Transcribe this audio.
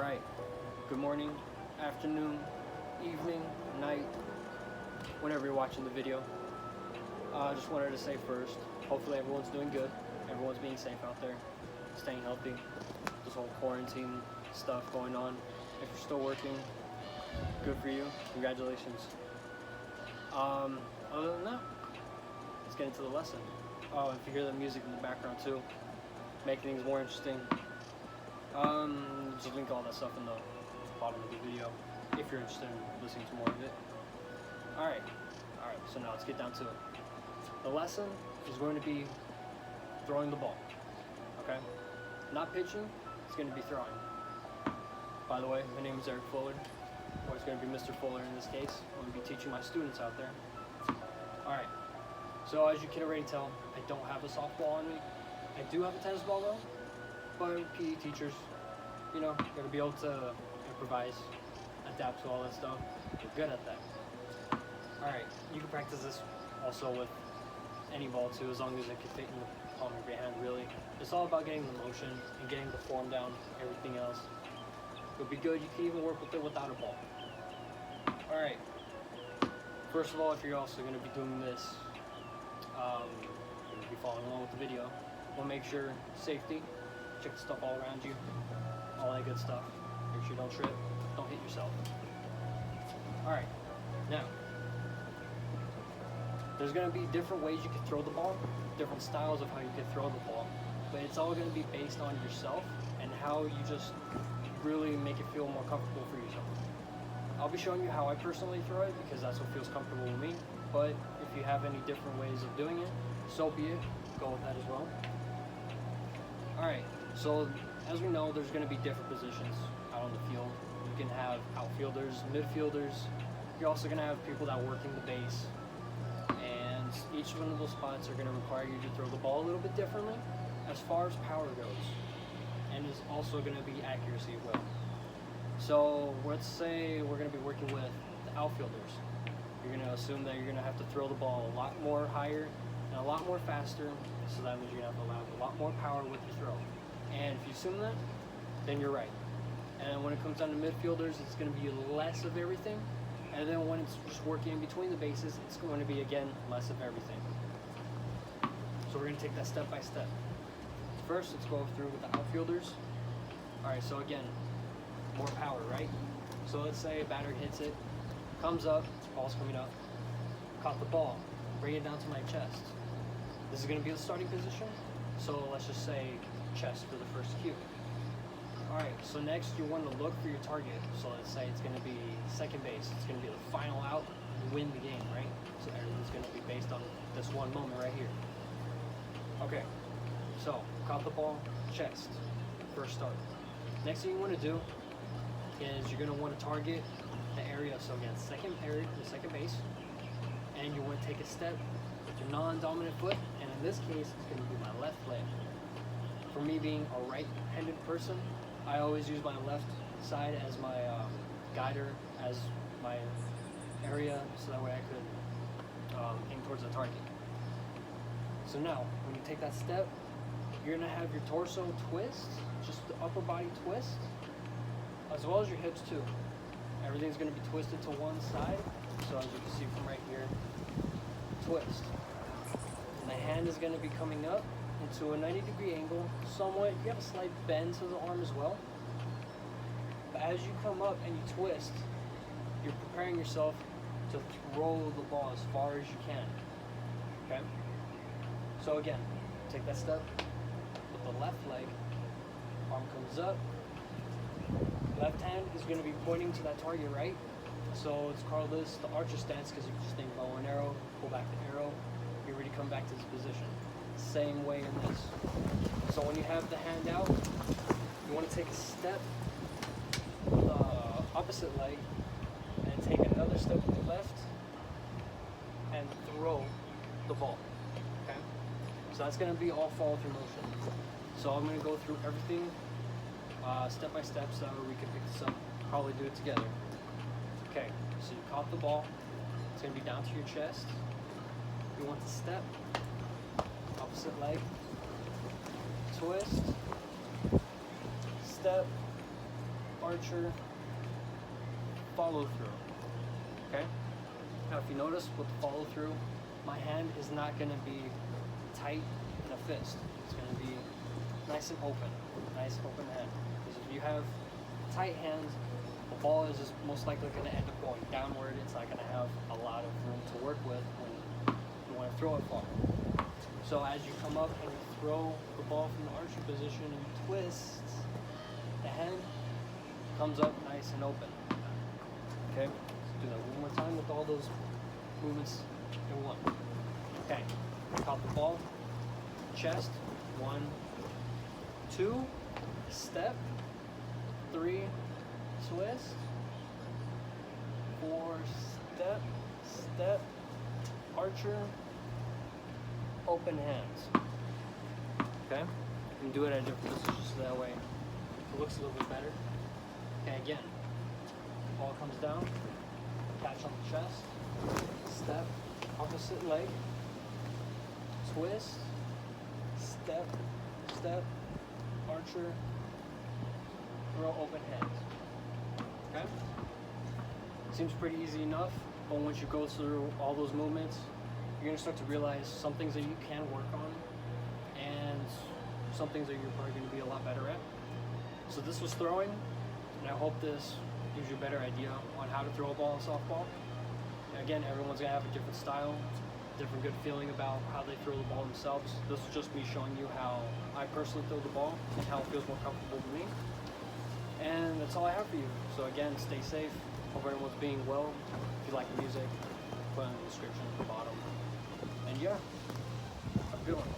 Alright, good morning, afternoon, evening, night, whenever you're watching the video. I just wanted to say first, hopefully everyone's doing good, everyone's being safe out there, staying healthy, this whole quarantine stuff going on. If you're still working, good for you, congratulations. Other than that, let's get into the lesson. Oh, if you hear the music in the background too, making things more interesting. Just link all that stuff in the bottom of the video if you're interested in listening to more of it. Alright, so now let's get down to it. The lesson is going to be throwing the ball, okay? Not pitching, it's going to be throwing. By the way, my name is Eric Fuller, or it's going to be Mr. Fuller in this case. I'm going to be teaching my students out there. Alright, so as you can already tell, I don't have a softball on me. I do have a tennis ball though, but PE teachers, you know, gotta be able to improvise, adapt to all that stuff. You're good at that. Alright, you can practice this also with any ball too, as long as it can fit in the palm of your hand, really. It's all about getting the motion and getting the form down, everything else. It'll be good, you can even work with it without a ball. Alright, first of all, if you're also gonna be doing this, you're gonna be following along with the video, we'll make sure safety, check the stuff all around you, all that good stuff. Make sure you don't trip, don't hit yourself. Alright, now, there's going to be different ways you can throw the ball, different styles of how you can throw the ball, but it's all going to be based on yourself and how you just really make it feel more comfortable for yourself. I'll be showing you how I personally throw it because that's what feels comfortable with me, but if you have any different ways of doing it, so be it, go with that as well. Alright, so as we know, there's going to be different positions out on the field. You can have outfielders, midfielders. You're also going to have people that work in the base. And each one of those spots are going to require you to throw the ball a little bit differently as far as power goes. And it's also going to be accuracy as well. So let's say we're going to be working with the outfielders. You're going to assume that you're going to have to throw the ball a lot more higher and a lot more faster. So that means you're going to have to allow a lot more power with your throw. And if you assume that, then you're right. And when it comes down to midfielders, it's going to be less of everything. And then when it's just working in between the bases, it's going to be, again, less of everything. So we're going to take that step by step. First, let's go through with the outfielders. Alright, so again, more power, right? So let's say a batter hits it, comes up, ball's coming up, caught the ball, bring it down to my chest. This is going to be the starting position. So let's just say chest for the first cue. Alright, so next you want to look for your target. So let's say it's going to be second base. It's going to be the final out. You win the game, right? So everything's going to be based on this one moment right here. Okay, so caught the ball, chest, first start. Next thing you want to do is you're going to want to target the area. So again, second base, and you want to take a step with your non-dominant foot, and in this case, it's going to be my left leg. For me being a right-handed person, I always use my left side as my guider, as my area, so that way I could aim towards the target. So now, when you take that step, you're going to have your torso twist, just the upper body twist, as well as your hips too. Everything's going to be twisted to one side, so as you can see from right here, twist. And the hand is going to be coming up into a 90-degree angle, somewhat. You have a slight bend to the arm as well. But as you come up and you twist, you're preparing yourself to throw the ball as far as you can. Okay? So again, take that step with the left leg, arm comes up, left hand is going to be pointing to that target, right? So it's called this the archer stance because you just think bow and arrow, pull back the arrow, you're ready to come back to this position. Same way in this. So when you have the hand out, you want to take a step with the opposite leg and take another step with the left and throw the ball. Okay? So that's going to be all follow through motion. So I'm going to go through everything step by step so we can pick this up, probably do it together. Okay, so you caught the ball. It's going to be down to your chest. You want to step, opposite leg, twist, step, archer, follow through. Okay? Now if you notice with the follow through, my hand is not going to be tight in a fist. It's going to be nice and open, nice open hand. Because if you have tight hands, the ball is just most likely going to end up going downward. It's not going to have a lot of room to work with when you want to throw it far. So as you come up and you throw the ball from the archer position and you twist, the hand comes up nice and open. Okay, let's do that one more time with all those movements in one. Okay, caught the ball, chest, 1, 2, step, 3, twist, 4, step, step, archer, open hands. Okay, you can do it at different positions so that way it looks a little bit better. Okay, again, ball comes down, catch on the chest, step, opposite leg, twist, step, step, archer, throw, open hands. Okay? Seems pretty easy enough, but once you go through all those movements, you're gonna start to realize some things that you can work on and some things that you're probably gonna be a lot better at. So this was throwing, and I hope this gives you a better idea on how to throw a ball in softball. Again, everyone's gonna have a different style, different good feeling about how they throw the ball themselves. This is just me showing you how I personally throw the ball and how it feels more comfortable to me. And that's all I have for you. So again, stay safe. Hope everyone's being well. If you like the music, put it in the description at the bottom. And yeah, have a good one.